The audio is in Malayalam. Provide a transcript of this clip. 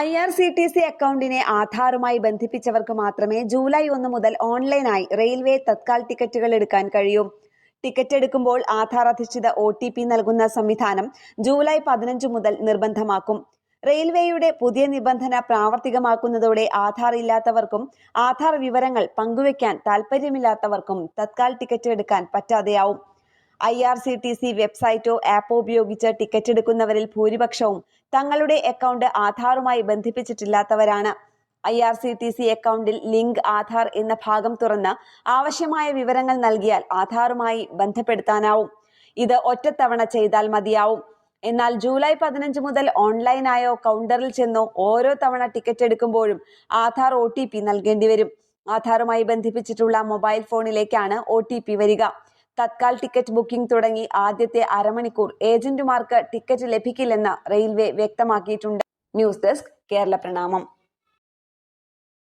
IRCTC അക്കൗണ്ടിനെ ആധാറുമായി ബന്ധിപ്പിച്ചവർക്ക് മാത്രമേ ജൂലൈ 1 മുതൽ ഓൺലൈനായി റെയിൽവേ തത്കാൽ ടിക്കറ്റുകൾ എടുക്കാൻ കഴിയൂ. ടിക്കറ്റ് എടുക്കുമ്പോൾ ആധാർ അധിഷ്ഠിത OTP നൽകുന്ന സംവിധാനം ജൂലൈ 15 മുതൽ നിർബന്ധമാക്കും. റെയിൽവേയുടെ പുതിയ നിബന്ധന പ്രാവർത്തികമാക്കുന്നതോടെ ആധാർ ഇല്ലാത്തവർക്കും ആധാർ വിവരങ്ങൾ പങ്കുവയ്ക്കാൻ താൽപ്പര്യമില്ലാത്തവർക്കും തത്കാൽ ടിക്കറ്റ് എടുക്കാൻ പറ്റാതെയാവും. IRCTC വെബ്സൈറ്റോ ആപ്പോ ഉപയോഗിച്ച് ടിക്കറ്റ് എടുക്കുന്നവരിൽ ഭൂരിപക്ഷവും തങ്ങളുടെ അക്കൗണ്ട് ആധാറുമായി ബന്ധിപ്പിച്ചിട്ടില്ലാത്തവരാണ്. IRCTC അക്കൗണ്ടിൽ ലിങ്ക് ആധാർ എന്ന ഭാഗം തുറന്ന് ആവശ്യമായ വിവരങ്ങൾ നൽകിയാൽ ആധാറുമായി ബന്ധപ്പെടുത്താനാവും. ഇത് ഒറ്റത്തവണ ചെയ്താൽ മതിയാവും. എന്നാൽ ജൂലൈ 15 മുതൽ ഓൺലൈനായോ കൗണ്ടറിൽ ചെന്നോ ഓരോ തവണ ടിക്കറ്റ് എടുക്കുമ്പോഴും ആധാർ OTP നൽകേണ്ടി വരും. ആധാറുമായി ബന്ധിപ്പിച്ചിട്ടുള്ള മൊബൈൽ ഫോണിലേക്കാണ് OTP വരിക. തത്കാൽ ടിക്കറ്റ് ബുക്കിംഗ് തുടങ്ങി ആദ്യത്തെ അരമണിക്കൂർ ഏജന്റുമാർക്ക് ടിക്കറ്റ് ലഭിക്കില്ലെന്ന് റെയിൽവേ വ്യക്തമാക്കിയിട്ടുണ്ട്. ന്യൂസ് ഡെസ്ക് കേരള പ്രണാമം.